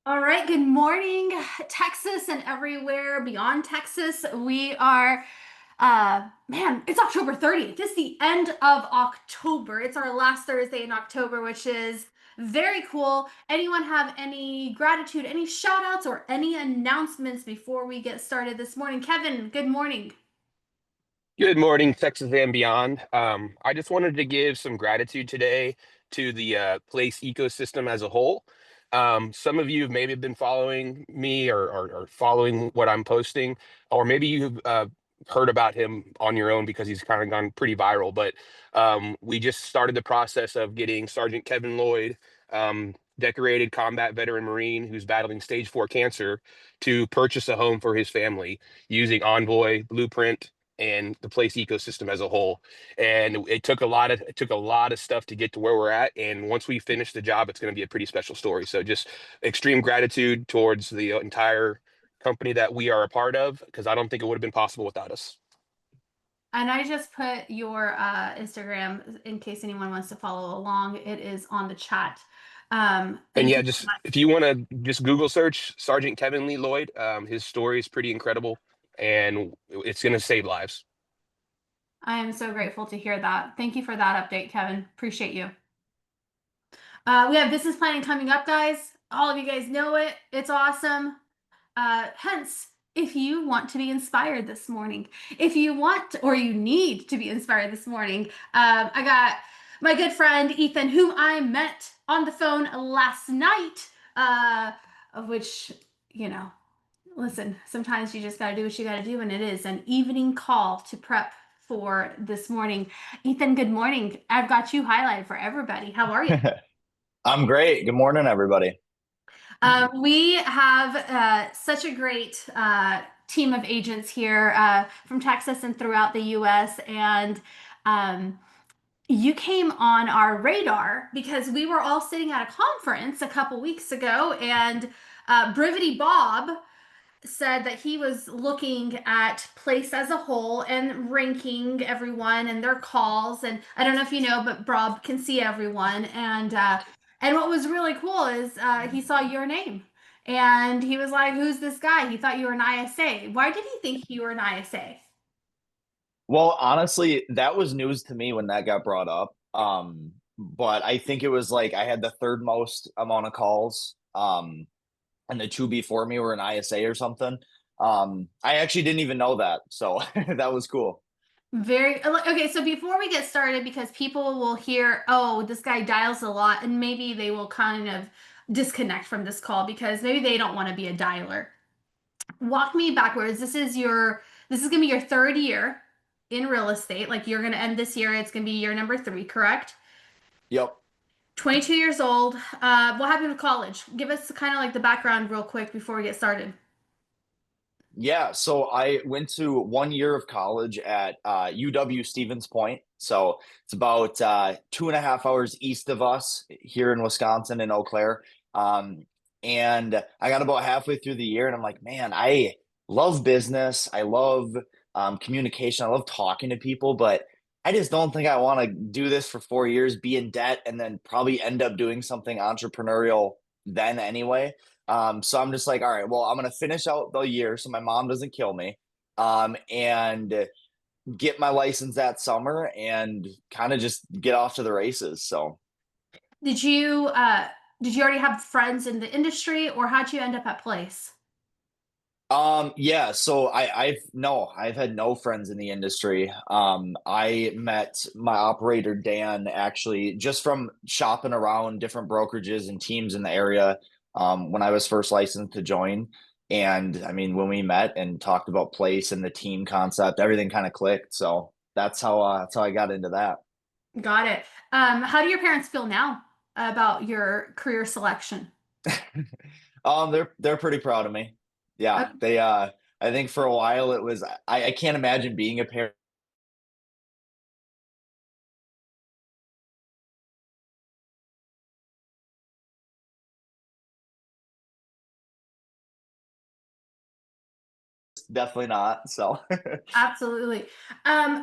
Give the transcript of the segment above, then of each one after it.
All right, good morning, Texas and everywhere beyond Texas. We are, man, it's October 30th. It's the end of October. It's our last Thursday in October, which is very cool. Anyone have any gratitude, any shout outs, or any announcements before we get started this morning? Kevin, good morning. Good morning, Texas and beyond. I just wanted to give some gratitude today to the place ecosystem as a whole. Some of you have maybe been following me or following what I'm posting, or maybe you've heard about him on your own because he's kind of gone pretty viral. But we just started the process of getting Sergeant Kevin Lloyd, decorated combat veteran Marine who's battling stage 4 cancer, to purchase a home for his family using Envoy, Blueprint, and the place ecosystem as a whole. And it took a lot of stuff to get to where we're at. And once we finish the job, it's going to be a pretty special story. So just extreme gratitude towards the entire company that we are a part of, because I don't think it would have been possible without us. And I just put your Instagram in case anyone wants to follow along. It is on the chat. And Thank yeah, you so just much. if you want to just Google search Sergeant Kevin Lee Lloyd, his story is pretty incredible, and it's going to save lives. I am so grateful to hear that. Thank you for that update, Kevin. Appreciate you. We have business planning coming up, guys. All of you guys know it. It's awesome. Hence, if you want to be inspired this morning, if you want or you need to be inspired this morning, I got my good friend Ethan, whom I met on the phone last night, of which, you know, listen, sometimes you just got to do what you got to do, and it is an evening call to prep for this morning. Ethan, good morning. I've got you highlighted for everybody. How are you? I'm great. Good morning, everybody. We have such a great team of agents here from Texas and throughout the US. And um, you came on our radar because we were all sitting at a conference a couple weeks ago, and Brivity Bob said that he was looking at place as a whole and ranking everyone and their calls. And I don't know if you know, but Bob can see everyone. And what was really cool is he saw your name and he was like, "Who's this guy?" He thought you were an ISA. Why did he think you were an ISA? Well, honestly, that was news to me when that got brought up. But I think it was like I had the third most amount of calls. And the two before me were an ISA or something. I actually didn't even know that, so that was cool. Very okay. So before we get started, because people will hear, "Oh, this guy dials a lot," and maybe they will kind of disconnect from this call because maybe they don't want to be a dialer. Walk me backwards. This is gonna be your third year in real estate. Like you're gonna end this year. It's gonna be year number three, correct? Yep. 22 years old. What happened with college? Give us kind of like the background real quick before we get started. Yeah, so I went to 1 year of college at UW Stevens Point. So it's about 2.5 hours east of us here in Wisconsin in Eau Claire. And I got about halfway through the year and I'm like, man, I love business. I love communication. I love talking to people, but I just don't think I want to do this for 4 years, be in debt, and then probably end up doing something entrepreneurial then anyway. So I'm just like, all right, well, I'm gonna finish out the year so my mom doesn't kill me, and get my license that summer and kind of just get off to the races. So, Did you uh did you already have friends in the industry or how'd you end up at Place? yeah, so I've had no friends in the industry. I met my operator Dan actually just from shopping around different brokerages and teams in the area, when I was first licensed to join. And I mean, when we met and talked about place and the team concept, everything kind of clicked. So that's how I got into that. Got it. How do your parents feel now about your career selection? They're pretty proud of me. Yeah, they I think for a while it was I can't imagine being a parent definitely not. So Absolutely.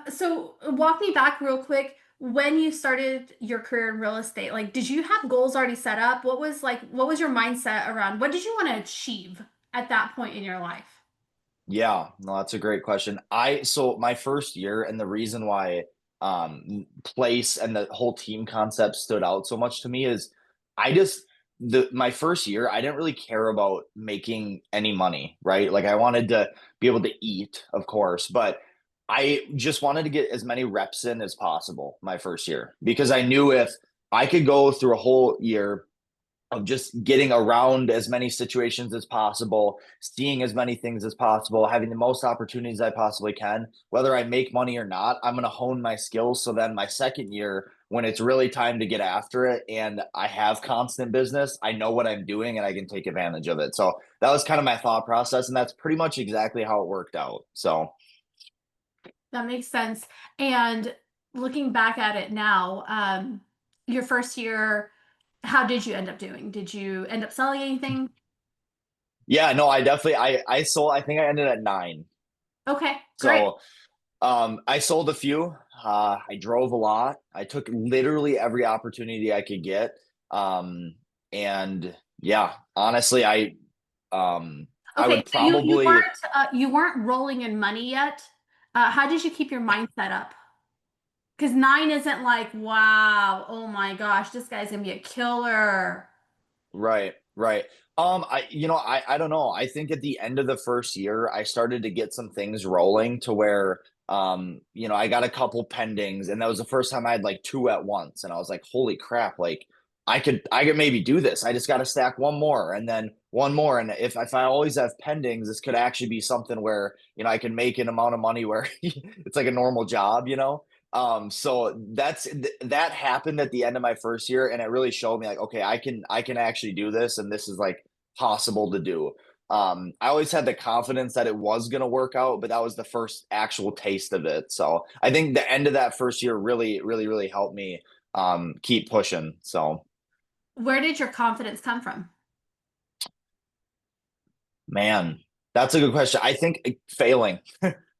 So walk me back real quick. when you started your career in real estate, like, did you have goals already set up? What was your mindset around what did you want to achieve at that point in your life? Yeah, no, that's a great question. So my first year, and the reason why place and the whole team concept stood out so much to me is I just the my first year, I didn't really care about making any money, right? Like I wanted to be able to eat, of course, but I just wanted to get as many reps in as possible my first year because I knew if I could go through a whole year of just getting around as many situations as possible, seeing as many things as possible, having the most opportunities I possibly can. Whether I make money or not, I'm going to hone my skills. So then my second year, when it's really time to get after it and I have constant business, I know what I'm doing and I can take advantage of it. So that was kind of my thought process. And that's pretty much exactly how it worked out. So, That makes sense. And looking back at it now, your first year, how did you end up doing? Did you end up selling anything? yeah, no, I definitely, I sold, I think I ended at nine. Okay, great. So, I sold a few. I drove a lot. I took literally every opportunity I could get. Um, and yeah, honestly, I Okay, would so you probably you weren't rolling in money yet. How did you keep your mindset up? Because nine isn't like, wow, oh my gosh, this guy's gonna be a killer. right, right. I don't know. I think at the end of the first year, I started to get some things rolling to where I got a couple pendings, and that was the first time I had like two at once, and I was like, holy crap, like I could maybe do this. I just got to stack one more and then one more, and if I always have pendings, this could actually be something where I can make an amount of money where it's like a normal job. So that happened at the end of my first year, and it really showed me like, okay, I can actually do this, and this is like possible to do. I always had the confidence that it was going to work out, but that was the first actual taste of it. So I think the end of that first year really, really, really helped me keep pushing. So Where did your confidence come from? man, that's a good question. I think failing,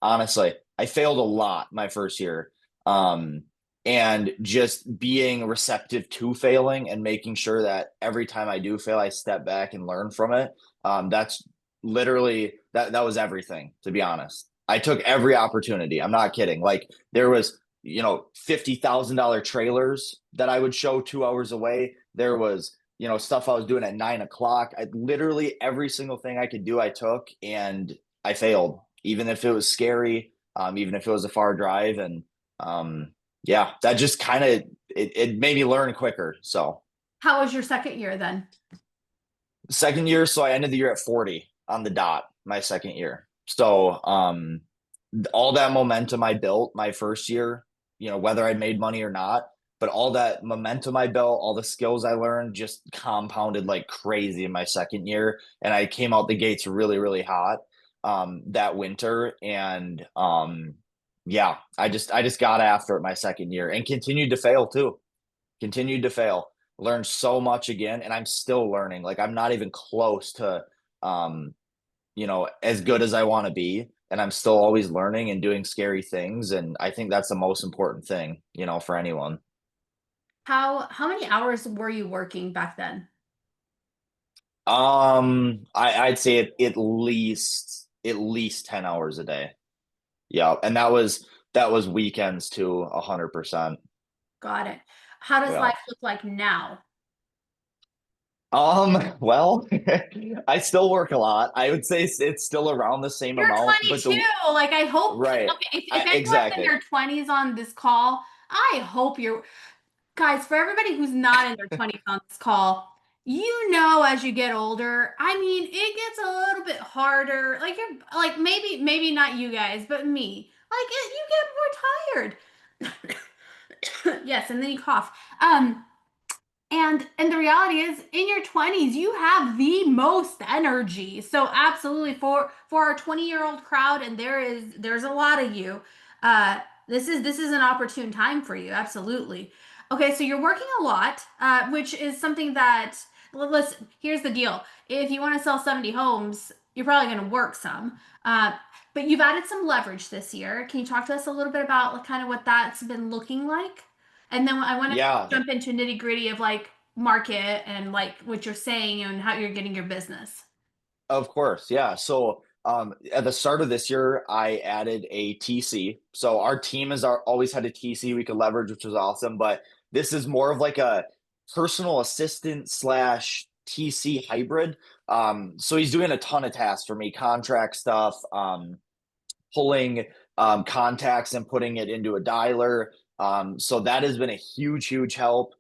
honestly, I failed a lot my first year. Um, and just being receptive to failing and making sure that every time I do fail, I step back and learn from it. That's literally that was everything, to be honest. I took every opportunity. I'm not kidding. Like there was, $50,000 trailers that I would show 2 hours away. There was stuff I was doing at 9 o'clock. I literally every single thing I could do, I took, and I failed, even if it was scary, even if it was a far drive. And yeah, that just kind of it made me learn quicker. So How was your second year then? second year, so I ended the year at 40 on the dot, my second year. So all that momentum I built my first year, whether I made money or not, but all that momentum I built, all the skills I learned just compounded like crazy in my second year. And I came out the gates really, really hot that winter. And yeah, I just got after it my second year and continued to fail too. Continued to fail. Learned so much again, and I'm still learning. Like I'm not even close to um as good as I want to be. And I'm still always learning and doing scary things. And I think that's the most important thing, for anyone. How many hours were you working back then? I'd say at least 10 hours a day. Yeah. And that was weekends too, 100%. Got it. How does Yeah. life look like now? Well, I still work a lot. I would say it's still around the same You're amount, but 22. Like, I hope, right. okay, if anyone's in Exactly. their 20s on this call, I hope you're, guys, for everybody who's not in their 20s on this call, as you get older, I mean, it gets a little bit harder. Like, you're, like, maybe not you guys, but me. Like, you get more tired. Yes, and then you cough. And the reality is, in your 20s, you have the most energy. So absolutely, for our 20-year-old crowd, and there's a lot of you, this is an opportune time for you. Absolutely. Okay, so you're working a lot, which is something that, listen, here's the deal. If you want to sell 70 homes, you're probably going to work some. But you've added some leverage this year. Can you talk to us a little bit about like, kind of what that's been looking like? And then I want to Yeah, jump into nitty gritty of like market and like what you're saying and how you're getting your business. of course. Yeah. So at the start of this year, I added a TC. So our team has always had a TC we could leverage, which was awesome. But this is more of like a personal assistant slash TC hybrid. So he's doing a ton of tasks for me, contract stuff, pulling contacts and putting it into a dialer. So that has been a huge, huge help.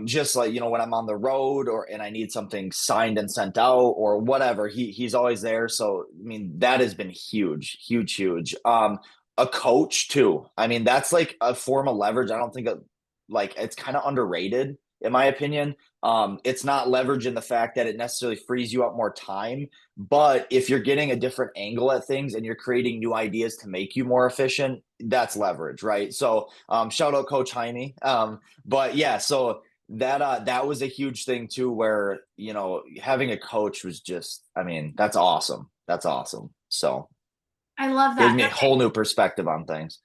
Just like, when I'm on the road and I need something signed and sent out or whatever, he's always there. So I mean, that has been huge, huge, huge. A coach too. I mean, that's like a form of leverage. I don't think like it's kind of underrated in my opinion. It's not leverage in the fact that it necessarily frees you up more time, but if you're getting a different angle at things and you're creating new ideas to make you more efficient, that's leverage, right? So shout out Coach Jaime. But yeah, so that was a huge thing too, where having a coach was just, I mean, that's awesome. That's awesome. So I love gives that. me a whole new perspective on things.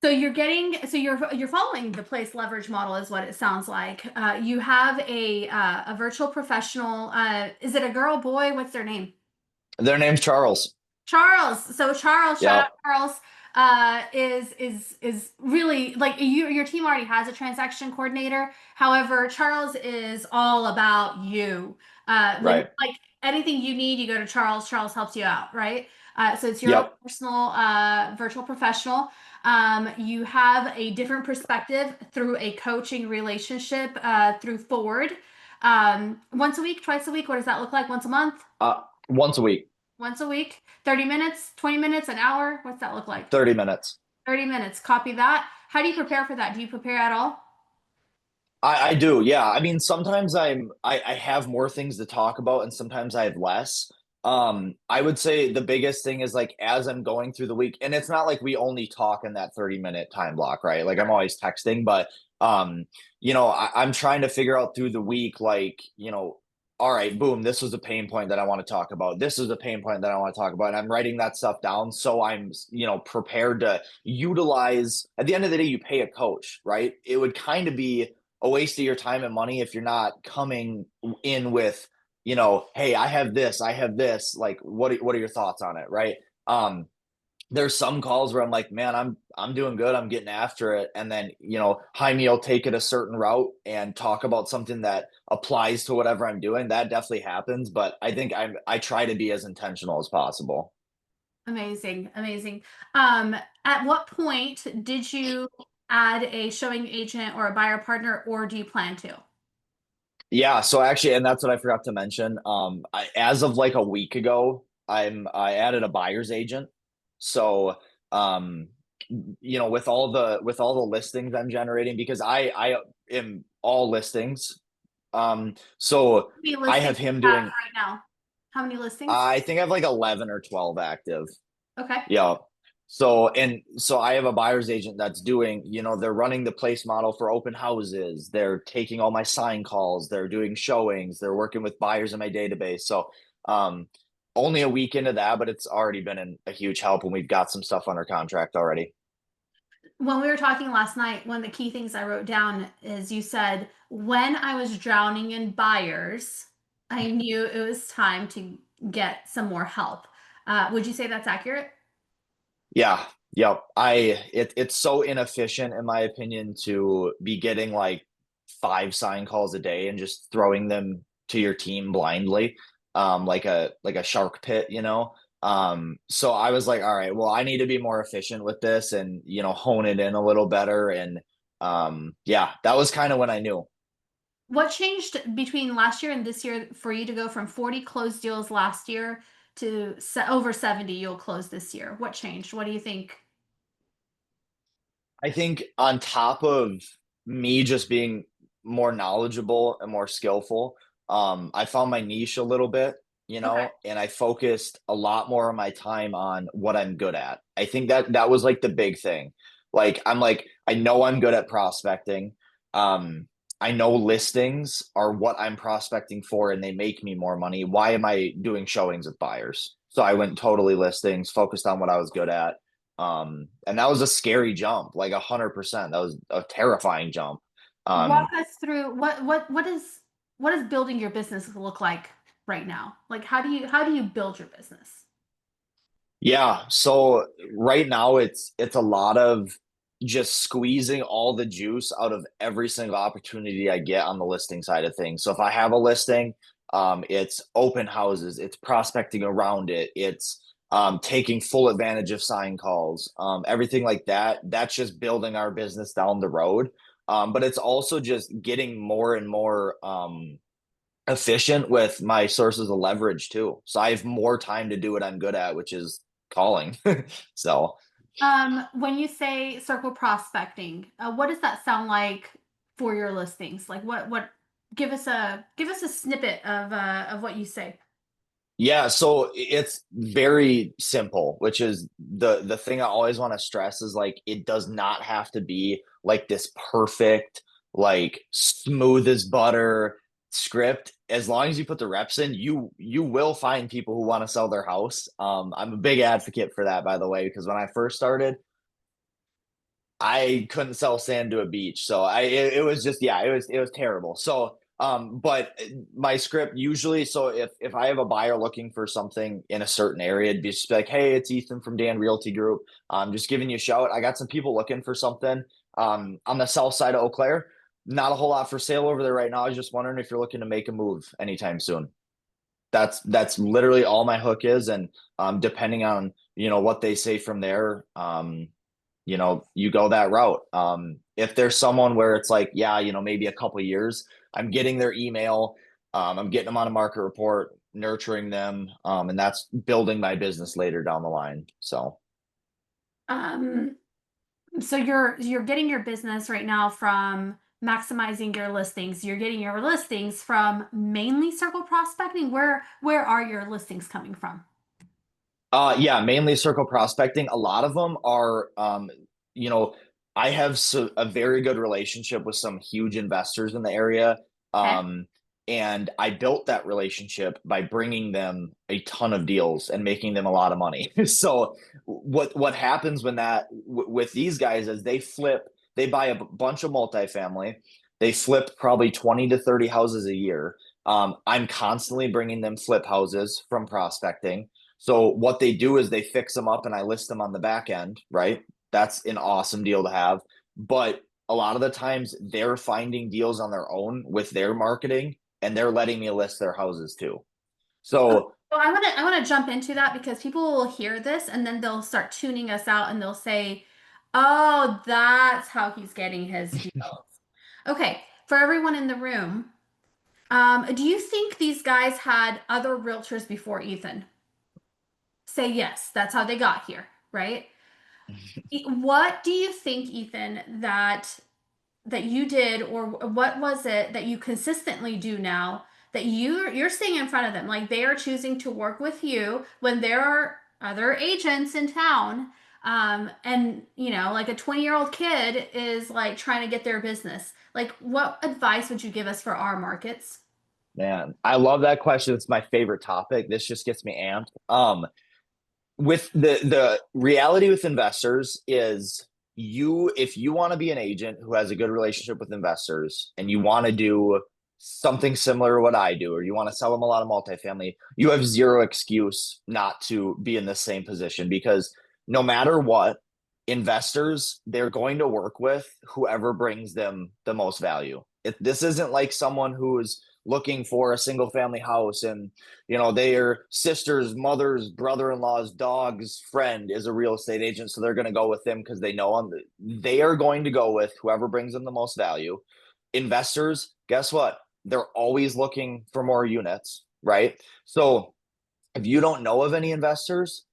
So you're following the place leverage model is what it sounds like. You have a virtual professional. Is it a girl, boy? What's their name? Their name's Charles. Charles. So Charles, shout out Yep. Charles, is really like your team already has a transaction coordinator. However, Charles is all about you. When Right. like anything you need, you go to Charles. Charles helps you out, right? So it's your own Yep. personal virtual professional. You have a different perspective through a coaching relationship through Forward. Once a week, twice a week. What does that look like? Once a month? Once a week, Once a week, 30 minutes, 20 minutes, an hour. What's that look like? 30 minutes. 30 minutes. Copy that. How do you prepare for that? Do you prepare at all? I do, yeah. I mean, sometimes I have more things to talk about and sometimes I have less. I would say the biggest thing is like as I'm going through the week, and it's not like we only talk in that 30-minute time block, right? Like I'm always texting, but I'm trying to figure out through the week, like, all right, boom, this was a pain point that I want to talk about. This is a pain point that I want to talk about. And I'm writing that stuff down so I'm, prepared to utilize. At the end of the day, you pay a coach, right? It would kind of be a waste of your time and money if you're not coming in with, hey, I have this, like, what are your thoughts on it, right? There's some calls where I'm like, man, I'm doing good, I'm getting after it, and then Jaime will take it a certain route and talk about something that applies to whatever I'm doing. That definitely happens, but I think I try to be as intentional as possible. Amazing, amazing. At what point did you add a showing agent or a buyer partner, or do you plan to? Yeah, so actually, and that's what I forgot to mention. As of like a week ago, I added a buyer's agent. So, um, with all the listings I'm generating, because I am all listings. So How many I listings have do you him have doing. right now? How many listings? I think I have like 11 or 12 active. Okay. Yeah. So I have a buyer's agent that's doing, they're running the place model for open houses. They're taking all my sign calls. They're doing showings. They're working with buyers in my database. So, um, only a week into that, but it's already been a huge help and we've got some stuff under contract already. When we were talking last night, one of the key things I wrote down is you said, when I was drowning in buyers, I knew it was time to get some more help. Would you say that's accurate? Yeah. Yep. It's so inefficient in my opinion to be getting like 5 sign calls a day and just throwing them to your team blindly, like a shark pit, So I was like, all right, well, I need to be more efficient with this and hone it in a little better. And yeah, that was kind of when I knew. What changed between last year and this year for you to go from 40 closed deals last year to over 70 you'll close this year? What changed? What do you think? I think on top of me just being more knowledgeable and more skillful, I found my niche a little bit, Okay. and I focused a lot more of my time on what I'm good at. I think that was like the big thing. Like I'm like, I know I'm good at prospecting. Um, I know listings are what I'm prospecting for and they make me more money. Why am I doing showings with buyers? So I went totally listings, focused on what I was good at. And that was a scary jump, like 100%. That was a terrifying jump. Walk Um, us through what does building your business look like right now? Like how do you build your business? Yeah, so right now it's a lot of just squeezing all the juice out of every single opportunity I get on the listing side of things. So if I have a listing, it's open houses, it's prospecting around it, it's taking full advantage of sign calls, everything like that. That's just building our business down the road. But it's also just getting more and more efficient with my sources of leverage too. So I have more time to do what I'm good at, which is calling. So When you say circle prospecting, what does that sound like for your listings? Like what give us a snippet of what you say. yeah, so it's very simple, which is the thing I always want to stress is like it does not have to be like this perfect, like smooth as butter script. As long as you put the reps in, you will find people who want to sell their house. I'm a big advocate for that, by the way, because when I first started, I couldn't sell sand to a beach. So it was just yeah, it was terrible. So but my script usually so if I have a buyer looking for something in a certain area, it'd be just like, hey, it's Ethan from Dan Realty Group. Just giving you a shout. I got some people looking for something on the south side of Eau Claire. Not a whole lot for sale over there right now. I was just wondering if you're looking to make a move anytime soon. That's literally all my hook is, and depending on what they say from there, you go that route. If there's someone where it's like, yeah, maybe a couple years, I'm getting their email, I'm getting them on a market report, nurturing them, and that's building my business later down the line. So Um, so you're getting your business right now from maximizing your listings. You're getting your listings from mainly circle prospecting. Where are your listings coming from? Yeah, mainly circle prospecting. A lot of them are, you know, I have a very good relationship with some huge investors in the area. Okay. Um, and I built that relationship by bringing them a ton of deals and making them a lot of money. So what happens when with these guys is they buy a bunch of multifamily, they flip probably 20 to 30 houses a year. I'm constantly bringing them flip houses from prospecting. So what they do is they fix them up and I list them on the back end, right? That's an awesome deal to have. But a lot of the times they're finding deals on their own with their marketing and they're letting me list their houses too. Okay. So So I want to jump into that because people will hear this and then they'll start tuning us out and they'll say, "Oh, that's how he's getting his deals." Okay, for everyone in the room, do you think these guys had other realtors before Ethan? Say yes, that's how they got here, right? What do you think, Ethan, that you did, or what was it that you consistently do now that you're staying in front of them, like they are choosing to work with you when there are other agents in town, and like a 20-year-old kid is like trying to get their business. Like, what advice would you give us for our markets? man, I love that question. It's my favorite topic. This just gets me amped. With the reality with investors is if you want to be an agent who has a good relationship with investors and you want to do something similar to what I do, or you want to sell them a lot of multifamily, you have zero excuse not to be in the same position because no matter what, investors, they're going to work with whoever brings them the most value. This isn't like someone who's looking for a single family house and their sister's mother's brother-in-law's dog's friend is a real estate agent, so they're going to go with them because they know him. They are going to go with whoever brings them the most value. Investors, guess what? They're always looking for more units, right? So if you don't know of any investors,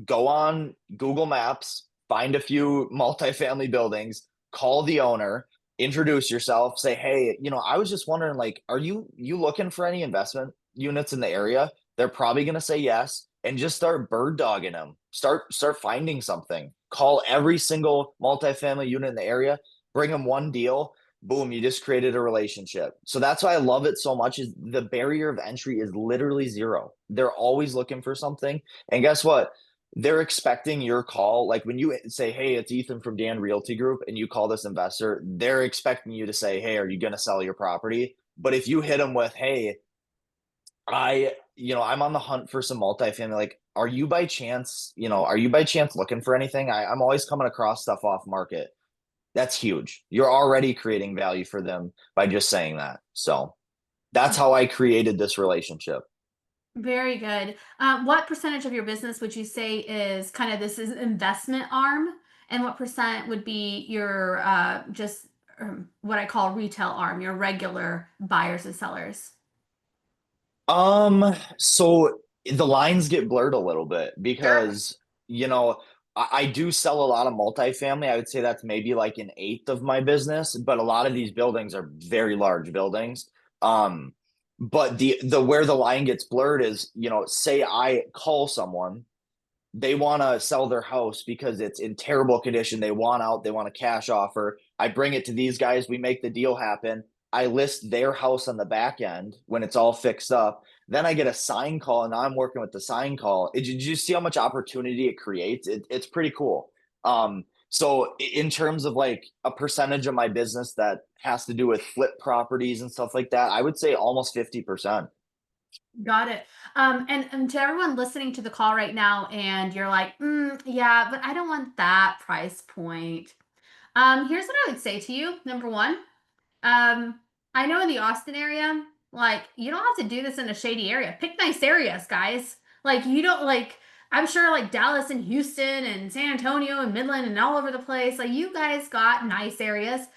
go on Google Maps, find a few multifamily buildings, call the owner, introduce yourself, say, "Hey, I was just wondering, like, are you looking for any investment units in the area?" They're probably going to say yes, and just start bird dogging them. Start finding something. Call every single multifamily unit in the area, bring them one deal. Boom, you just created a relationship. So that's why I love it so much is the barrier of entry is literally zero. They're always looking for something. And guess what? they're expecting your call. Like when you say, "Hey, it's Ethan from Dan Realty Group," and you call this investor, they're expecting you to say, "Hey, are you going to sell your property?" But if you hit them with, "Hey, I'm on the hunt for some multifamily," like, are you by chance looking for anything? I'm always coming across stuff off market. That's huge. You're already creating value for them by just saying that. So that's how I created this relationship. Very good. What percentage of your business would you say is kind of this is investment arm, and what percent would be your just what I call retail arm, your regular buyers and sellers? So the lines get blurred a little bit Sure. because, I do sell a lot of multifamily. I would say that's maybe like an eighth of my business, but a lot of these buildings are very large buildings. Um, but the where the line gets blurred is, say I call someone, they want to sell their house because it's in terrible condition. They want out, they want a cash offer. I bring it to these guys, we make the deal happen. I list their house on the back end when it's all fixed up. Then I get a sign call, and now I'm working with the sign call. Did you see how much opportunity it creates? It's pretty cool. So in terms of like a percentage of my business that has to do with flip properties and stuff like that, I would say almost 50%. Got it. And to everyone listening to the call right now, and you're like, yeah, but I don't want that price point. Here's what I would say to you. Number one, Um, I know in the Austin area, like you don't have to do this in a shady area. Pick nice areas, guys. Like you don't like I'm sure like Dallas and Houston and San Antonio and Midland and all over the place. Like you guys got nice areas.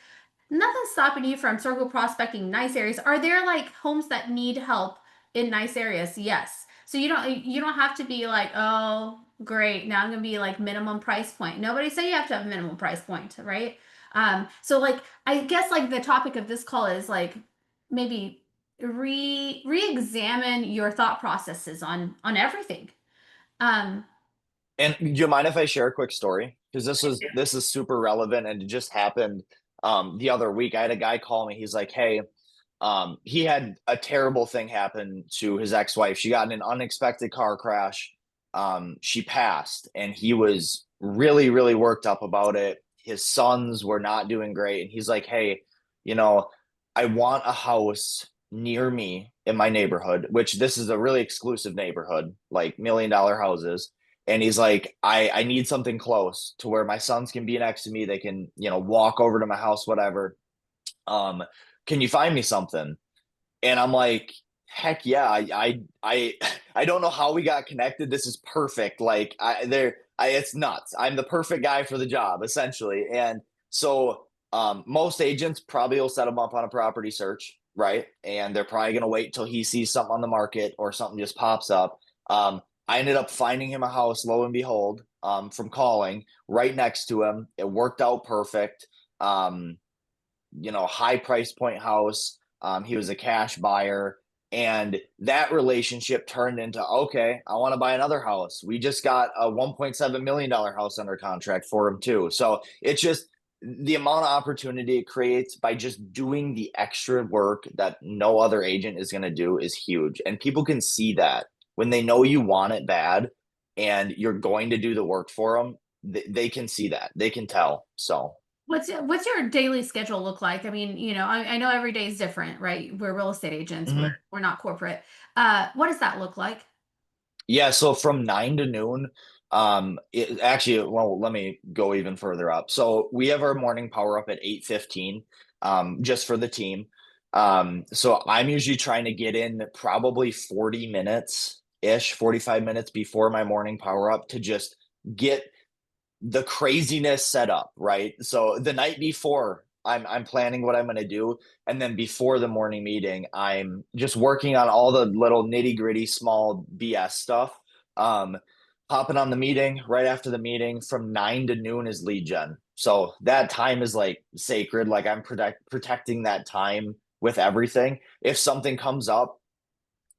Nothing's stopping you from circle prospecting nice areas. Are there like homes that need help in nice areas? Yes. So you don't have to be like, oh, great. Now I'm gonna be like minimum price point. Nobody say you have to have a minimum price point, right? So like I guess like the topic of this call is like maybe re-examine your thought processes on everything. Um, And do you mind if I share a quick story? Because this is super relevant, and it just happened the other week. I had a guy call me. He's like, "Hey, he had a terrible thing happen to his ex-wife. She got in an unexpected car crash. She passed, and he was really, really worked up about it. His sons were not doing great, and he's like, "Hey, you know, I want a house near me in my neighborhood, which this is a really exclusive neighborhood, like $1 million houses." And he's like, I need something close to where my sons can be next to me. They can, walk over to my house, whatever. Um, can you find me something? And I'm like, heck yeah. I don't know how we got connected. This is perfect. Like it's nuts. I'm the perfect guy for the job, essentially. And so most agents probably will set him up on a property search, right? And they're probably gonna wait till he sees something on the market or something just pops up. I ended up finding him a house, lo and behold, from calling right next to him. It worked out perfect. High price point house. He was a cash buyer. And that relationship turned into, okay, I want to buy another house. We just got a $1.7 million house under contract for him, too. So it's just the amount of opportunity it creates by just doing the extra work that no other agent is going to do is huge. And people can see that when they know you want it bad and you're going to do the work for them, they can see that. They can tell. So. what's your daily schedule look like? I mean, I know every day is different, right? We're real estate agents. Mhm. We're not corporate. What does that look like? Yeah, so from 9 to noon, it actually, well, let me go even further up. So we have our morning power up at 8:15, just for the team. So I'm usually trying to get in probably 40 minutes ish, 45 minutes before my morning power up to just get the craziness set up, right? So the night before, I'm planning what I'm going to do, and then before the morning meeting, I'm just working on all the little nitty gritty, small BS stuff. Um, Hopping on the meeting right after the meeting from 9 to noon is lead gen. So that time is like sacred. Like I'm protecting that time with everything. If something comes up,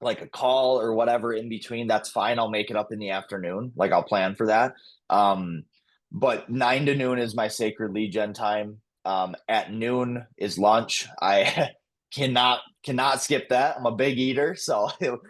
like a call or whatever in between, that's fine. I'll make it up in the afternoon. Like I'll plan for that. Um, but 9 to noon is my sacred lead gen time. At noon is lunch. I cannot skip that. I'm a big eater, so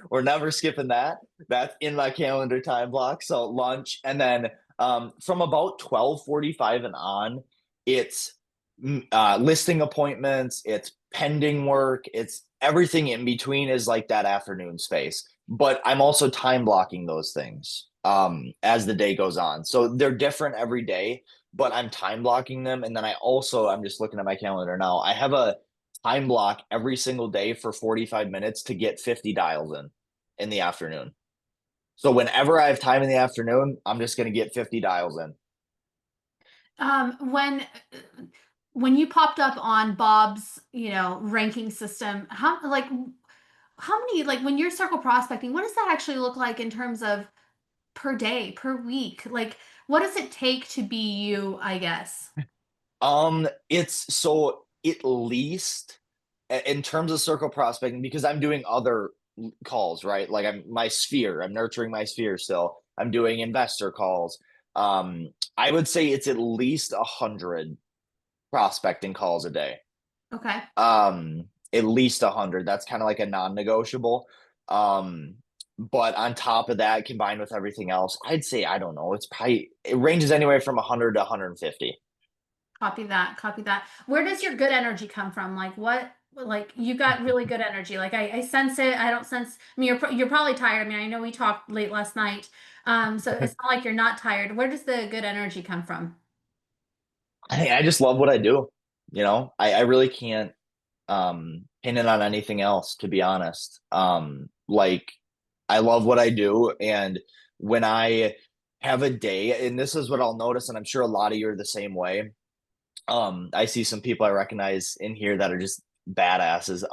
we're never skipping that. That's in my calendar time block. So lunch, and then from about 12:45 and on, it's listing appointments, it's pending work, it's everything in between is like that afternoon space. But I'm also time blocking those things as the day goes on. So they're different every day, but I'm time blocking them. And then I'm just looking at my calendar now. I have a time block every single day for 45 minutes to get 50 dials in the afternoon. So whenever I have time in the afternoon, I'm just going to get 50 dials in. Um, when when you popped up on Bob's, ranking system, how many, like when you're circle prospecting, what does that actually look like in terms of per day, per week? Like, what does it take to be you, I guess? It's so at least in terms of circle prospecting, because I'm doing other calls, right? Like I'm nurturing my sphere still. I'm doing investor calls. I would say it's at least 100 prospecting calls a day. Okay. At least 100. That's kind of like a non-negotiable. Um, but on top of that, combined with everything else, I'd say I don't know. It ranges anywhere from 100 to 150. Copy that. Copy that. Where does your good energy come from? Like you got really good energy. Like I sense it. I don't sense, I mean, you're probably tired. I mean, I know we talked late last night. So it's not like you're not tired. Where does the good energy come from? I just love what I do. I really can't pin it on anything else, to be honest. Like I love what I do, and when I have a day, and this is what I'll notice, and I'm sure a lot of you are the same way. I see some people I recognize in here that are just badasses.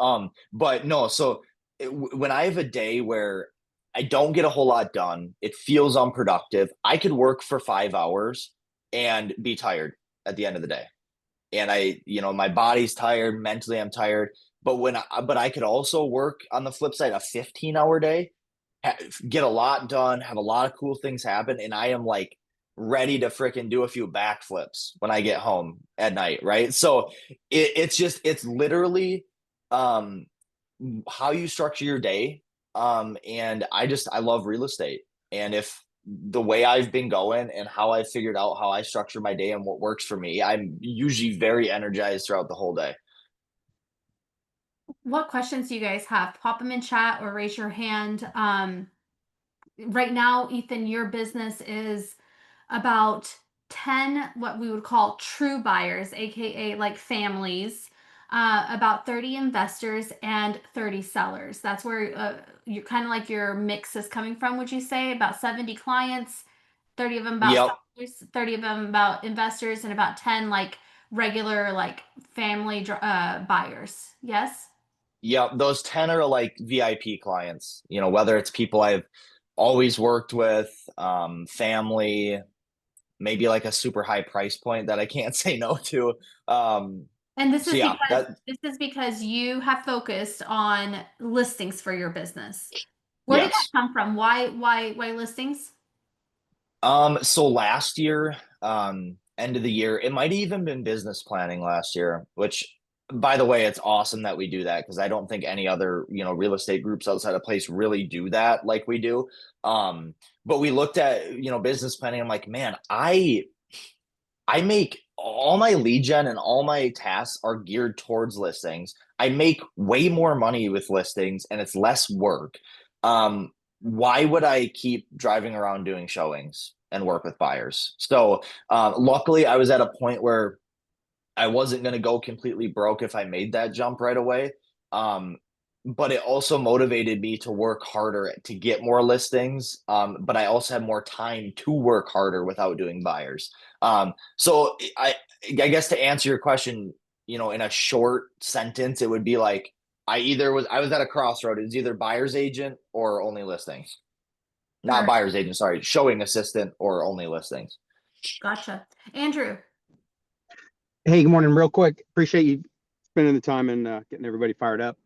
But no, so when I have a day where I don't get a whole lot done, it feels unproductive. I could work for 5 hours and be tired at the end of the day. And my body's tired, mentally I'm tired. But I could also work on the flip side, a 15-hour day, get a lot done, have a lot of cool things happen, and I am like ready to freaking do a few backflips when I get home at night, right? So it's literally um how you structure your day. And I love real estate. And if the way I've been going and how I figured out how I structure my day and what works for me, I'm usually very energized throughout the whole day. What questions do you guys have? Pop them in chat or raise your hand. Right now, Ethan, your business is about 10 what we would call true buyers, aka like families, about 30 investors, and 30 sellers. That's where you're kind of like your mix is coming from, would you say? About 70 clients, 30 of them about Yep. sellers, 30 of them about investors, and about 10 like regular like family buyers. Yes? Yep. Those 10 are like VIP clients, whether it's people I've always worked with, family, maybe like a super high price point that I can't say no to. And So yeah, this is because you have focused on listings for your business. Where did that yes. come from? Why listings? So last year, end of the year, it might have even been business planning last year, which by the way, it's awesome that we do that because I don't think any other, real estate groups outside of place really do that like we do. But we looked at, business planning. I'm like, man, I make all my lead gen and all my tasks are geared towards listings. I make way more money with listings and it's less work. Why would I keep driving around doing showings and work with buyers? So, luckily, I was at a point where I wasn't going to go completely broke if I made that jump right away. Um, but it also motivated me to work harder to get more listings. But I also had more time to work harder without doing buyers. So I guess to answer your question, in a short sentence, it would be like I was at a crossroad. It was either buyer's agent or only listings. Not Sure. buyer's agent, sorry, showing assistant or only listings. Gotcha. Andrew, Hey, good morning. Real quick, appreciate you spending the time and getting everybody fired up.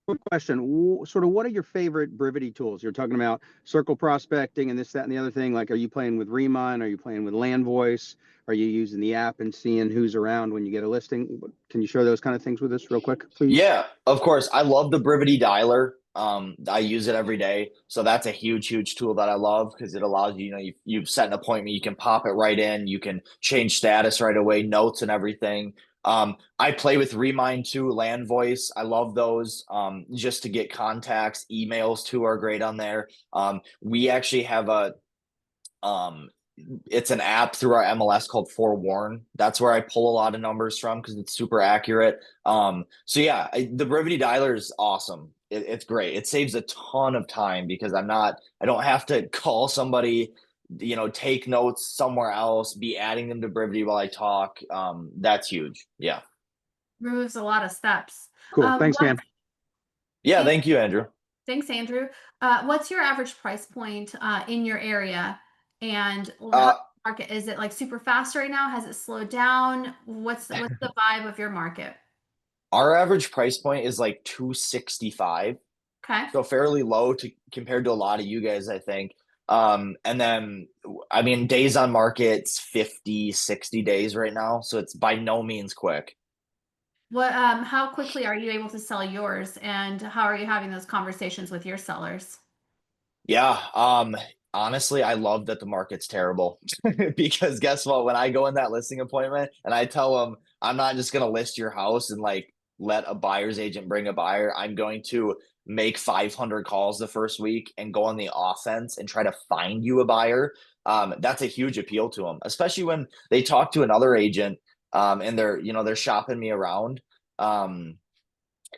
Quick question. Sort of what are your favorite brevity tools? You're talking about circle prospecting and this, that, and the other thing. Like, are you playing with Remine? Are you playing with Land Voice? Are you using the app and seeing who's around when you get a listing? Can you share those kind of things with us real quick, please? Yeah, of course. I love the Brevity dialer. I use it every day. So that's a huge tool that I love because it allows you, you set an appointment, you can pop it right in, you can change status right away, notes and everything. I play with Remind too, Land Voice. I love those. Just to get contacts, emails too are great on there. We actually have um it's an app through our MLS called Forewarn. That's where I pull a lot of numbers from because it's super accurate. So yeah, the Brevity dialer is awesome. It's great. It saves a ton of time because I don't have to call somebody, take notes somewhere else, be adding them to Brevity while I talk. That's huge. Yeah. Removes a lot of steps. Cool. Thanks, What, man. Yeah. thanks, Thank you, Andrew. thanks, Andrew. What's your average price point in your area? And how Uh, market is it like super fast right now? Has it slowed down? What's the vibe of your market? our average price point is like 265. Okay. So fairly low to compared to a lot of you guys, I think. And then I mean days on market's 50, 60 days right now. So it's by no means quick. What how quickly are you able to sell yours and how are you having those conversations with your sellers? Yeah. Honestly, I love that the market's terrible because guess what? When I go in that listing appointment and I tell them I'm not just gonna list your house and like let a buyer's agent bring a buyer, I'm going to make 500 calls the first week and go on the offense and try to find you a buyer. That's a huge appeal to them, especially when they talk to another agent and they're shopping me around. Um,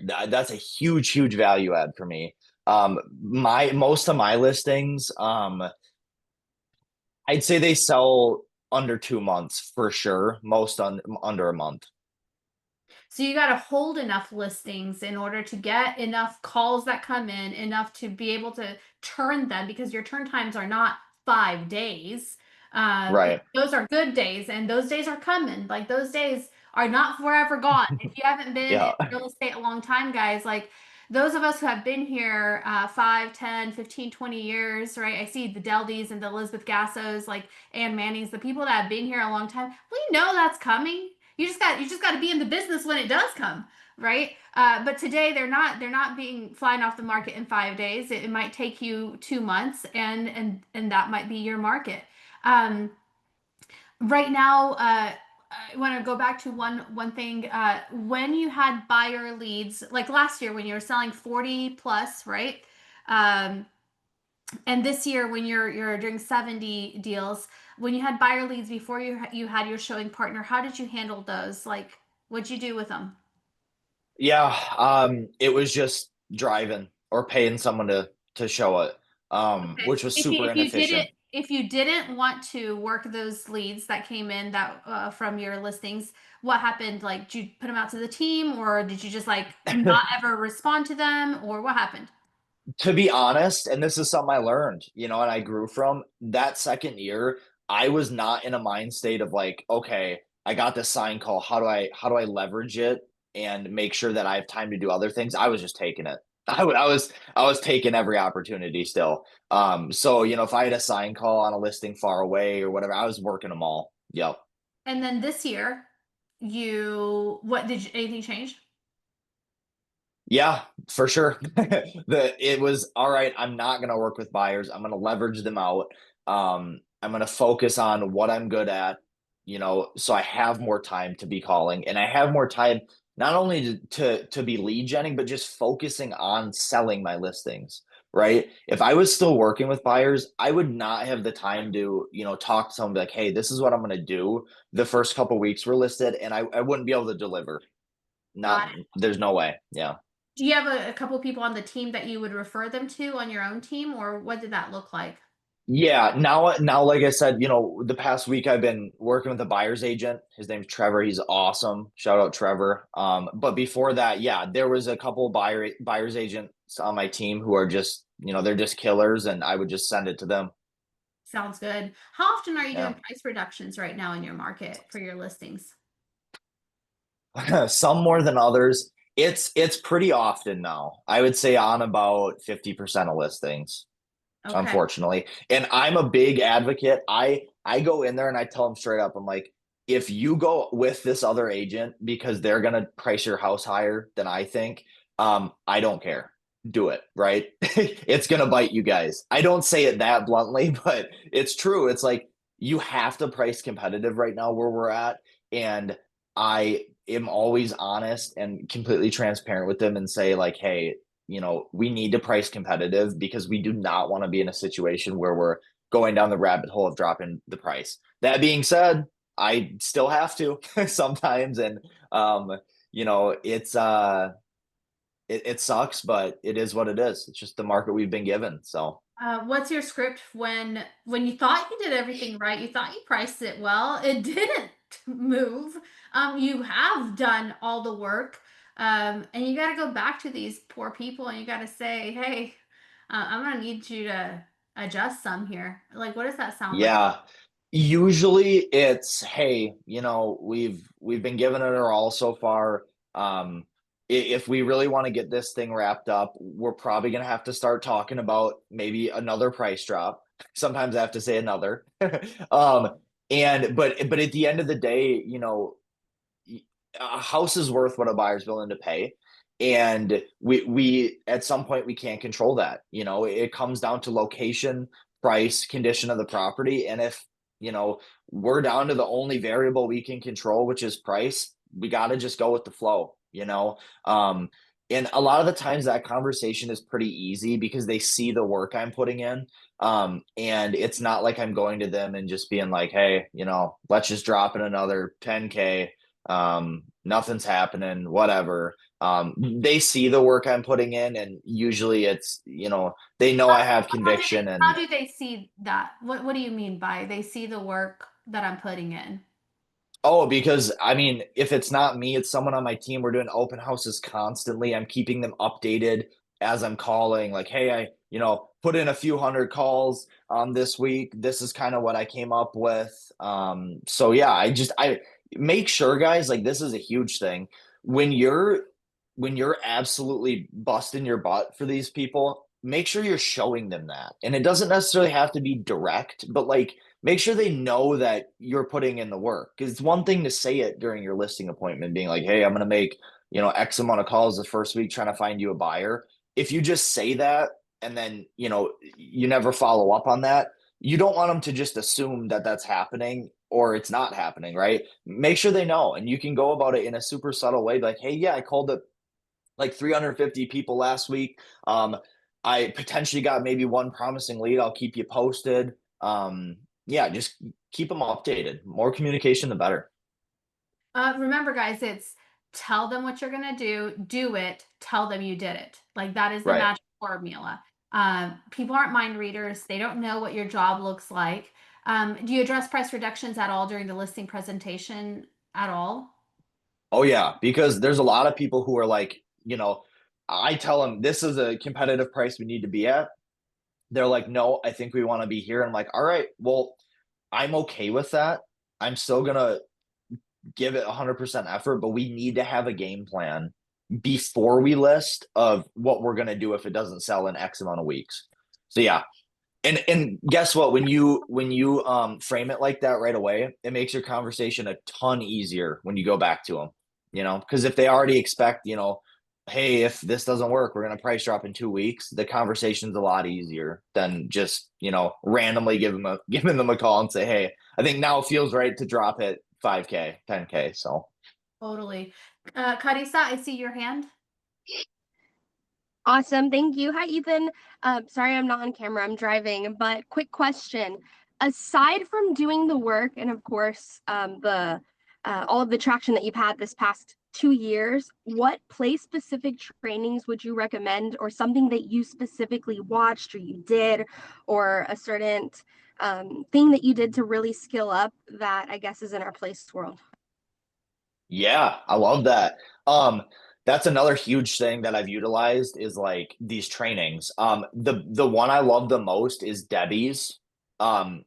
that's a huge value add for me. My most of my listings, I'd say they sell under 2 months for sure. Most under a month. So you got to hold enough listings in order to get enough calls that come in, enough to be able to turn them because your turn times are not 5 days. Right. Those are good days, and those days are coming. Like those days are not forever gone. If you haven't been in Yeah. real estate a long time, guys, like those of us who have been here 5, 10, 15, 20 years, right? I see the Deldys and the Elizabeth Gassos, like Ann Mannings, the people that have been here a long time. We know that's coming. You just got to be in the business when it does come, right? But today they're not being flying off the market in 5 days. It might take you 2 months, and that might be your market. Um, right now, I want to go back to one thing. When you had buyer leads, like last year when you were selling 40 plus, right? Um, and this year, when you're doing 70 deals, when you had buyer leads before you had your showing partner, how did you handle those? Like, what'd you do with them? Yeah. It was just driving or paying someone to show it. Okay. Which was If you super if you did it inefficient. if you didn't want to work those leads that came in that from your listings, what happened? Like, did you put them out to the team, or did you just like not ever respond to them, or what happened? To be honest, and this is something I learned, and I grew from that second year, I was not in a mind state of like, okay, I got this sign call. How do I leverage it and make sure that I have time to do other things? I was just taking it. I was taking every opportunity still. So if I had a sign call on a listing far away or whatever, I was working them all. Yep. And then this year, you what did you, anything change? Yeah, for sure. It was all right. I'm not gonna work with buyers. I'm gonna leverage them out. I'm gonna focus on what I'm good at, so I have more time to be calling and I have more time not only to be lead genning, but just focusing on selling my listings. Right. If I was still working with buyers, I would not have the time to, talk to someone like, hey, this is what I'm gonna do the first couple weeks we're listed, and I wouldn't be able to deliver. Got Not it. there's no way. Yeah. Do you have a couple people on the team that you would refer them to on your own team, or what did that look like? Yeah, now, like I said, the past week I've been working with a buyer's agent. His name's Trevor. He's awesome. Shout out Trevor. But before that, yeah, there was a couple buyer's agents on my team who are just, they're just killers, and I would just send it to them. Sounds good. How often are you doing Yeah, price reductions right now in your market for your listings? some more than others. It's pretty often now. I would say on about 50% of listings, Okay. unfortunately. And I'm a big advocate. I go in there and I tell them straight up, I'm like, if you go with this other agent because they're gonna price your house higher than I think, I don't care. Do it, right? It's gonna bite you guys. I don't say it that bluntly, but it's true. It's like you have to price competitive right now where we're at. And I am always honest and completely transparent with them and say, like, hey, we need to price competitive because we do not want to be in a situation where we're going down the rabbit hole of dropping the price. That being said, I still have to sometimes. And, it sucks, but it is what it is. It's just the market we've been given. So, What's your script when you thought you did everything right, you thought you priced it well, it didn't move. You have done all the work, and you got to go back to these poor people and you got to say, "Hey, I'm gonna need you to adjust some here." Like, what does that sound like? yeah. Usually it's, hey, we've been giving it our all so far. If we really want to get this thing wrapped up, we're probably gonna have to start talking about maybe another price drop. Sometimes I have to say another. But at the end of the day, a house is worth what a buyer's willing to pay. And we at some point we can't control that. It comes down to location, price, condition of the property. And if, we're down to the only variable we can control, which is price, we got to just go with the flow. And a lot of the times that conversation is pretty easy because they see the work I'm putting in. And it's not like I'm going to them and just being like, hey, let's just drop in another 10K. Nothing's happening, whatever. They see the work I'm putting in, and usually it's, they know How, I have how do conviction. how And do they see that? What do you mean by they see the work that I'm putting in? oh, because I mean, if it's not me, it's someone on my team. We're doing open houses constantly. I'm keeping them updated as I'm calling, like, hey, I, put in a few hundred calls this week. This is kind of what I came up with. So yeah, I make sure, guys, like this is a huge thing. When you're absolutely busting your butt for these people, make sure you're showing them that. And it doesn't necessarily have to be direct, but like make sure they know that you're putting in the work. Because it's one thing to say it during your listing appointment, being like, hey, I'm going to make, X amount of calls the first week trying to find you a buyer. If you just say that and then, you never follow up on that, you don't want them to just assume that that's happening or it's not happening, right? Make sure they know. And you can go about it in a super subtle way, like, hey, yeah, I called it like 350 people last week. I potentially got maybe one promising lead. I'll keep you posted. Yeah, just keep them updated. More communication, the better. Remember, guys, it's tell them what you're gonna do it, tell them you did it. Like that is the Right. magic formula. People aren't mind readers, they don't know what your job looks like. Do you address price reductions at all during the listing presentation at all? Oh yeah, because there's a lot of people who are like, I tell them this is a competitive price we need to be at. They're like, no, I think we want to be here. I'm like, all right, well, I'm okay with that. I'm still gonna give it 100% effort, but we need to have a game plan before we list of what we're going to do if it doesn't sell in X amount of weeks. So yeah. And guess what? When you frame it like that right away, it makes your conversation a ton easier when you go back to them, because if they already expect, hey, if this doesn't work, we're going to price drop in 2 weeks. The conversation's a lot easier than just, randomly giving them a call and say, hey, I think now it feels right to drop it 5K, 10K. So Totally. Carissa, I see your hand. Awesome. Thank you. Hi, Ethan. Sorry I'm not on camera. I'm driving, but quick question. Aside from doing the work and of course the all of the traction that you've had this past 2 years, what place specific trainings would you recommend or something that you specifically watched or you did or a certain thing that you did to really skill up that I guess is in our place world? yeah, I love that. That's another huge thing that I've utilized is like these trainings. The one I love the most is Debbie's. And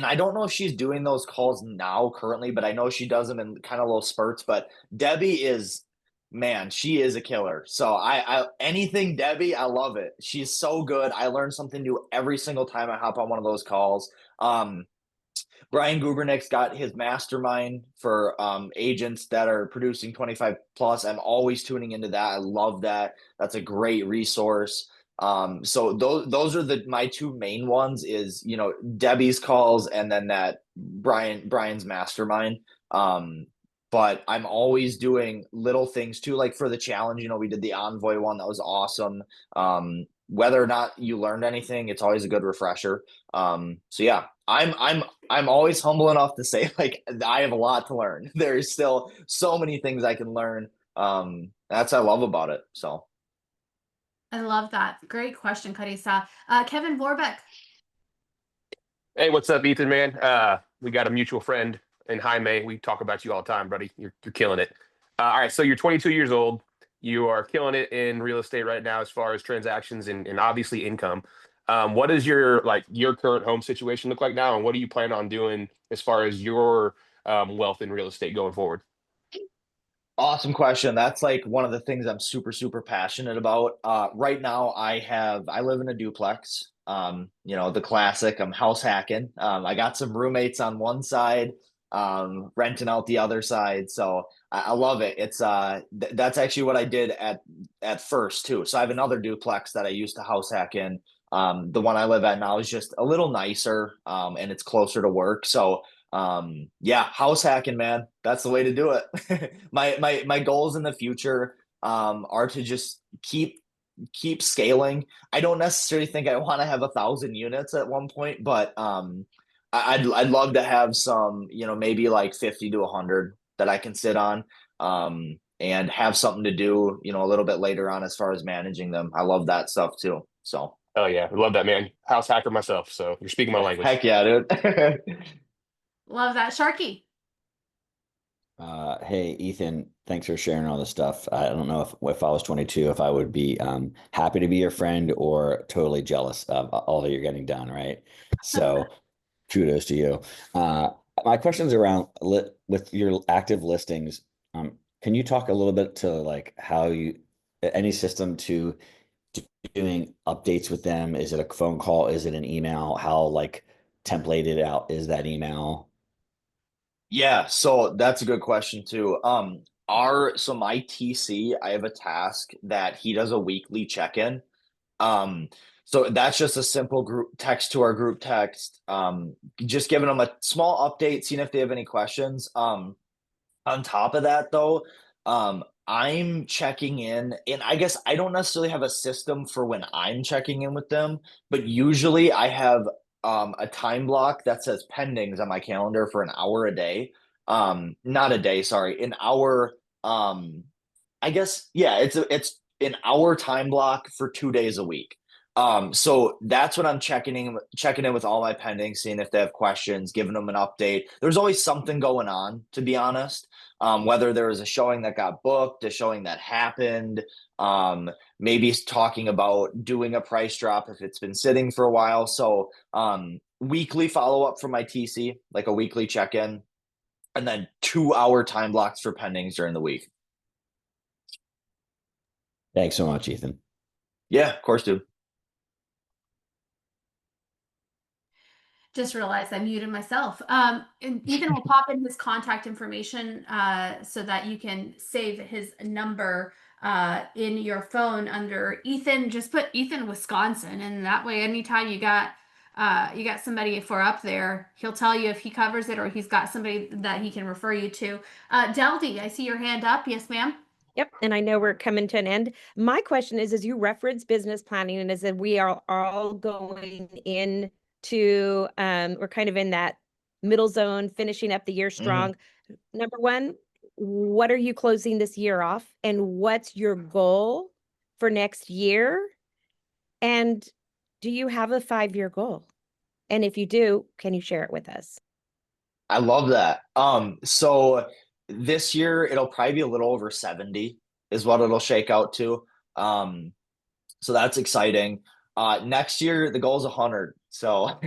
I don't know if she's doing those calls now currently, but I know she does them in kind of little spurts. But Debbie is man, she is a killer. So I anything Debbie, I love it. She's so good. I learn something new every single time I hop on one of those calls. Brian Gubernick's got his mastermind for agents that are producing 25 plus. I'm always tuning into that. I love that. That's a great resource. So those are my two main ones is, Debbie's calls and then that Brian's mastermind. But I'm always doing little things too, like for the challenge, we did the Envoy one. That was awesome. Whether or not you learned anything, it's always a good refresher. So yeah, I'm always humble enough to say like I have a lot to learn. There's still so many things I can learn. That's what I love about it. So I love that. Great question, Carissa. Kevin Vorbeck. Hey, what's up, Ethan, man? We got a mutual friend in Jaime. We talk about you all the time, buddy. You're killing it. All right, so you're 22 years old. You are killing it in real estate right now as far as transactions and obviously income. What does your current home situation look like now, and what do you plan on doing as far as your wealth in real estate going forward? awesome question. That's like one of the things I'm super, super passionate about. Right now I live in a duplex. The classic, I'm house hacking. I got some roommates on one side, renting out the other side. So I love it. It's that's actually what I did at first too. So I have another duplex that I used to house hack in. The one I live at now is just a little nicer, and it's closer to work. So yeah, house hacking, man, that's the way to do it. My goals in the future are to just keep scaling. I don't necessarily think I want to have 1,000 units at one point, but I'd love to have some, maybe like 50 to 100 that I can sit on, and have something to do, a little bit later on as far as managing them. I love that stuff too. So Oh yeah, I love that, man. House hacker myself, so you're speaking my language. heck yeah, dude. Love that. Sharky. Hey, Ethan, thanks for sharing all this stuff. I don't know if I was 22, if I would be happy to be your friend or totally jealous of all that you're getting done, right? So kudos to you. My question's around with your active listings. Can you talk a little bit to like how any system to doing updates with them? Is it a phone call? Is it an email? How like templated out is that email? Yeah, so that's a good question too. So my TC, I have a task that he does a weekly check-in. Um, so that's just a simple group text to our group text. Just giving them a small update, seeing if they have any questions. On top of that, though, I'm checking in, and I guess I don't necessarily have a system for when I'm checking in with them, but usually I have a time block that says pendings on my calendar for an hour a day. Not a day, sorry, an hour. I guess yeah, it's an hour time block for 2 days a week. So that's what I'm checking in with all my pendings, seeing if they have questions, giving them an update. There's always something going on, to be honest. Whether there was a showing that got booked, a showing that happened, maybe talking about doing a price drop if it's been sitting for a while. So weekly follow up from my TC, like a weekly check in, and then 2 hour time blocks for pendings during the week. Thanks so much, Ethan. Yeah, of course, dude. Just realized I muted myself. And Ethan will pop in his contact information so that you can save his number in your phone under Ethan. Just put Ethan Wisconsin, and that way, anytime you got somebody for up there, he'll tell you if he covers it or he's got somebody that he can refer you to. Deldy, I see your hand up. Yes, ma'am. Yep. And I know we're coming to an end. My question is, as you reference business planning and as we are all going in to, we're kind of in that middle zone, finishing up the year strong. Number one, what are you closing this year off? And what's your goal for next year? And do you have a 5-year goal? And if you do, can you share it with us? I love that. So this year it'll probably be a little over 70 is what it'll shake out to. So that's exciting. Next year the goal is 100. So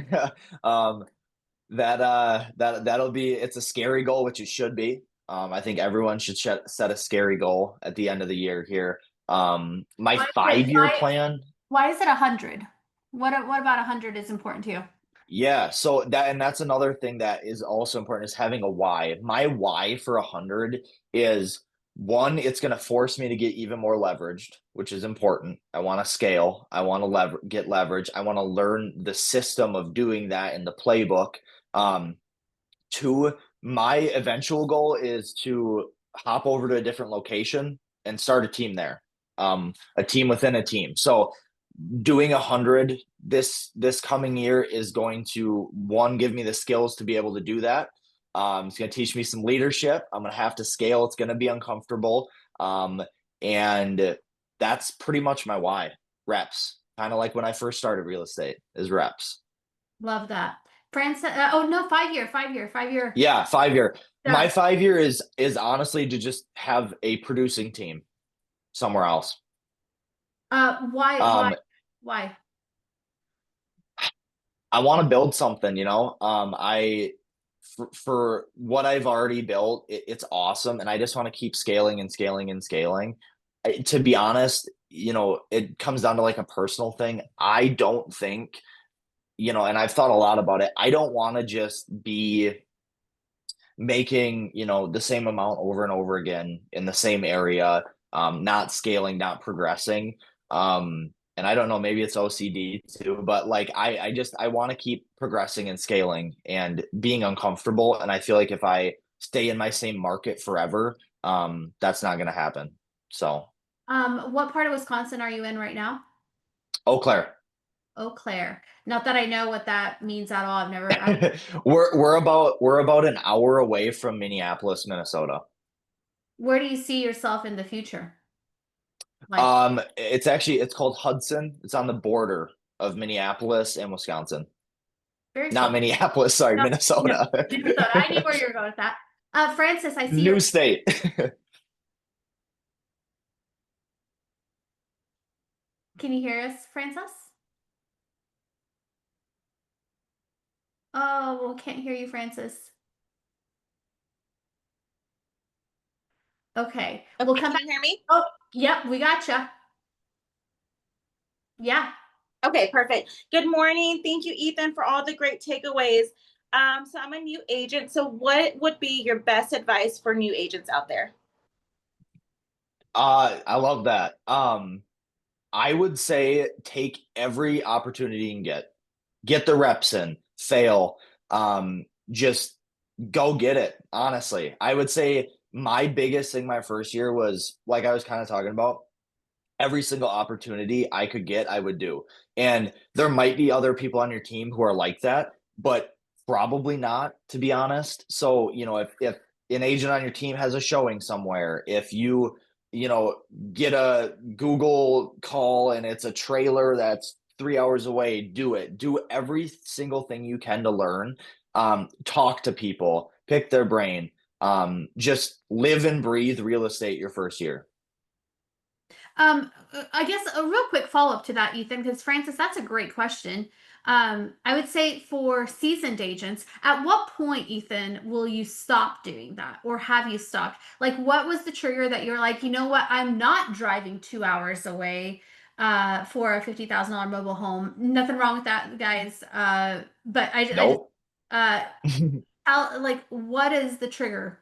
that'll be, it's a scary goal, which it should be. I think everyone should set a scary goal at the end of the year here. My Why- wait, 5-year plan. Why is it 100? What about 100 is important to you? Yeah, so that's another thing that is also important is having a why. My why for 100 is one, it's going to force me to get even more leveraged, which is important. I want to scale. I want to get leverage. I want to learn the system of doing that in the playbook. Two, my eventual goal is to hop over to a different location and start a team there. A team within a team. So doing 100 this coming year is going to, one, give me the skills to be able to do that. It's going to teach me some leadership. I'm going to have to scale. It's going to be uncomfortable. And that's pretty much my why. Reps. Kind of like when I first started real estate, is reps. Love that. Francis, oh no, 5-year. Yeah, 5-year. Yeah. My 5-year is honestly to just have a producing team somewhere else. Why? I want to build something, you know. For what I've already built, it's awesome, and I just want to keep scaling and scaling and scaling. To be honest, you know, it comes down to like a personal thing. I don't think, you know, and I've thought a lot about it. I don't want to just be making, you know, the same amount over and over again in the same area, not scaling, not progressing. And I don't know, maybe it's OCD too, but like I want to keep progressing and scaling and being uncomfortable. And I feel like if I stay in my same market forever, that's not gonna happen. So what part of Wisconsin are you in right now? Eau Claire. Eau Claire. Not that I know what that means at all. We're about an hour away from Minneapolis, Minnesota. Where do you see yourself in the future? Like, It's called Hudson. It's on the border of Minneapolis and Wisconsin. very Not cool. Minneapolis, sorry, No, Minnesota. no, Minnesota. I knew where you were going with that. Francis, I see New state. Can you hear us, Francis? Oh, can't hear you, Francis. Okay, we'll come back. Can you hear me? Oh, yep, we gotcha. Yeah. Okay, perfect. Good morning. Thank you, Ethan, for all the great takeaways. So I'm a new agent. So what would be your best advice for new agents out there? I love that. I would say take every opportunity you can get the reps in, fail, just go get it. Honestly, I would say my biggest thing my first year was, like I was kind of talking about, every single opportunity I could get, I would do. And there might be other people on your team who are like that, but probably not, to be honest. So, you know, if an agent on your team has a showing somewhere, if you know, get a Google call and it's a trailer that's 3 hours away, do it. Do every single thing you can to learn. Talk to people, pick their brain. Just live and breathe real estate your first year. I guess a real quick follow-up to that, Ethan, because Francis, that's a great question. I would say for seasoned agents, at what point, Ethan, will you stop doing that? Or have you stopped? Like, what was the trigger that you're like, you know what, I'm not driving 2 hours away for a $50,000 mobile home. Nothing wrong with that, guys. But Nope. like, what is the trigger?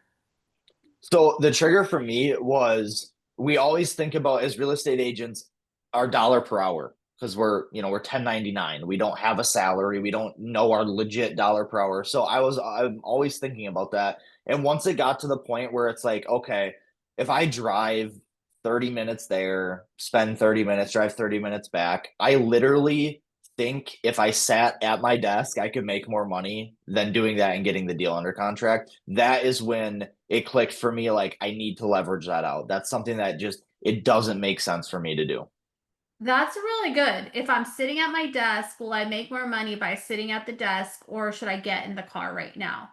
So the trigger for me was, we always think about, as real estate agents, our dollar per hour, because we're 1099. We don't have a salary. We don't know our legit dollar per hour. So I'm always thinking about that. And once it got to the point where it's like, okay, if I drive 30 minutes there, spend 30 minutes, drive 30 minutes back, I literally think if I sat at my desk, I could make more money than doing that and getting the deal under contract. That is when it clicked for me. Like, I need to leverage that out. That's something that just, it doesn't make sense for me to do. That's really good. If I'm sitting at my desk, will I make more money by sitting at the desk, or should I get in the car right now?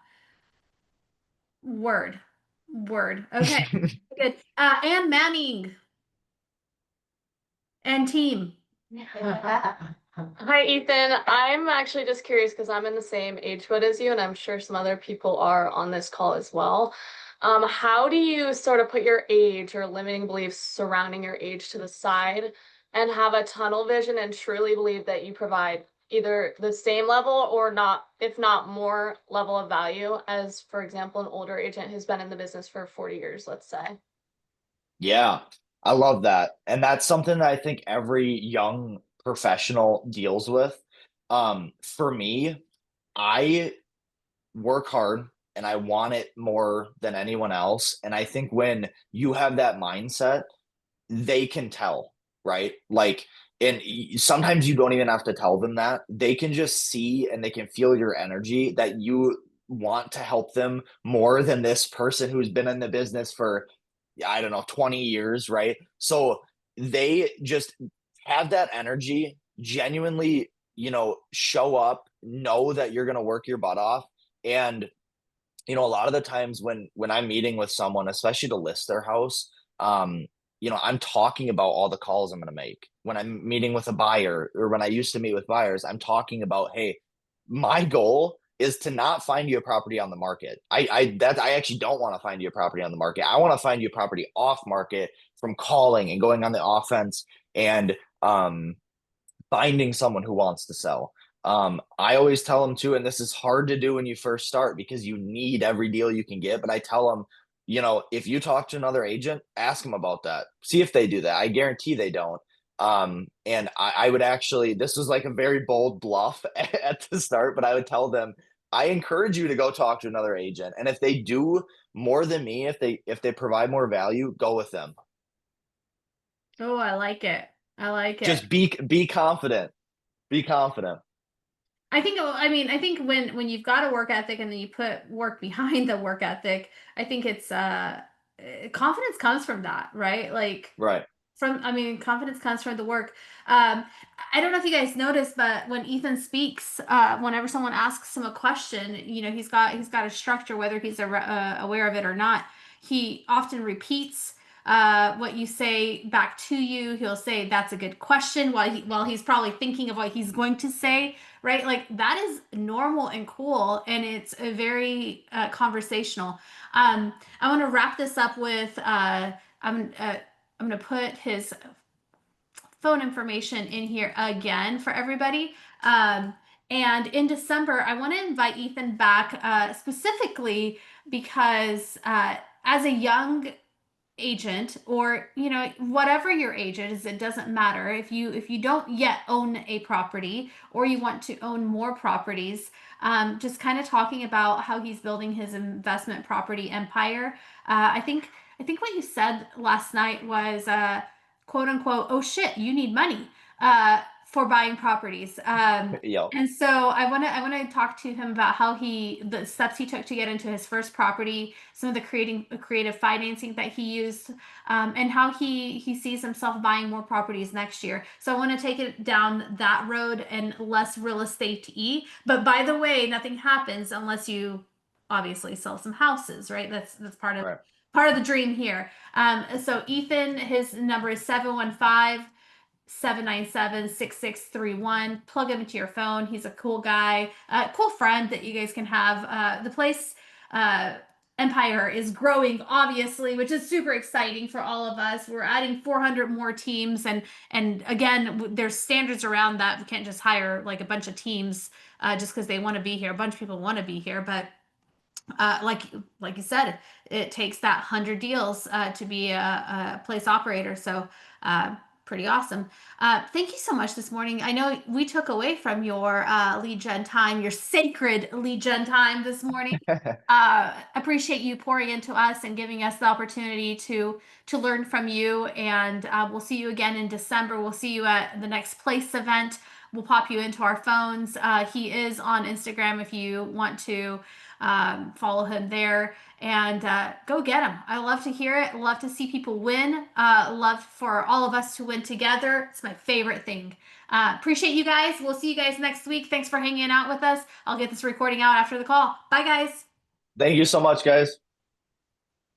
Word. Okay. Good. And Manning and team. Hi, Ethan. I'm actually just curious because I'm in the same age boat as you, and I'm sure some other people are on this call as well. How do you sort of put your age or limiting beliefs surrounding your age to the side and have a tunnel vision and truly believe that you provide either the same level or not, if not more level of value as, for example, an older agent who's been in the business for 40 years, let's say? Yeah, I love that. And that's something that I think every young professional deals with. For me, I work hard and I want it more than anyone else. And I think when you have that mindset, they can tell, right? Like, and sometimes you don't even have to tell them that. They can just see and they can feel your energy that you want to help them more than this person who's been in the business for, I don't know, 20 years, right? So they just have that energy, genuinely, show up, know that you're going to work your butt off. And a lot of the times when I'm meeting with someone, especially to list their house, I'm talking about all the calls I'm going to make. When I'm meeting with a buyer, or when I used to meet with buyers, I'm talking about, hey, my goal is to not find you a property on the market. I actually don't want to find you a property on the market. I want to find you a property off market from calling and going on the offense and finding someone who wants to sell. I always tell them too, and this is hard to do when you first start because you need every deal you can get. But I tell them, if you talk to another agent, ask them about that. See if they do that. I guarantee they don't. And I would actually, this was like a very bold bluff at the start, but I would tell them, I encourage you to go talk to another agent. And if they do more than me, if they provide more value, go with them. Oh, I like it. I like it. Just be confident. Be confident. I think when you've got a work ethic and then you put work behind the work ethic, I think it's confidence comes from that, right? Like Right. confidence comes from the work. I don't know if you guys noticed, but when Ethan speaks, whenever someone asks him a question, he's got a structure, whether he's aware of it or not. He often repeats what you say back to you. He'll say, "That's a good question," while he's probably thinking of what he's going to say, right? Like that is normal and cool, and it's a very conversational. I want to wrap this up with I'm going to put his phone information in here again for everybody. And in December, I want to invite Ethan back specifically because as a young agent, or whatever your age is, it doesn't matter. If you don't yet own a property or you want to own more properties, just kind of talking about how he's building his investment property empire. I think what you said last night was quote unquote, "Oh shit, you need money for buying properties." Yep. And so I want to talk to him about how the steps he took to get into his first property, some of the creative financing that he used, and how he sees himself buying more properties next year. So I want to take it down that road and less real estate-y. But by the way, nothing happens unless you obviously sell some houses, right? That's part of Right. part of the dream here. So Ethan, his number is 715-797-6631. Plug him into your phone. He's a cool guy, cool friend that you guys can have. The place Empire is growing, obviously, which is super exciting for all of us. We're adding 400 more teams, and again, there's standards around that. We can't just hire like a bunch of teams just because they want to be here. A bunch of people want to be here, but like you said, it takes that 100 deals to be a place operator. So pretty awesome. Thank you so much this morning. I know we took away from your lead gen time, your sacred lead gen time this morning. Appreciate you pouring into us and giving us the opportunity to learn from you. And we'll see you again in December. We'll see you at the next place event. We'll pop you into our phones. He is on Instagram if you want to follow him there, and go get him. I love to hear it. Love to see people win. Love for all of us to win together. It's my favorite thing. Appreciate you guys. We'll see you guys next week. Thanks for hanging out with us. I'll get this recording out after the call. Bye, guys. Thank you so much, guys.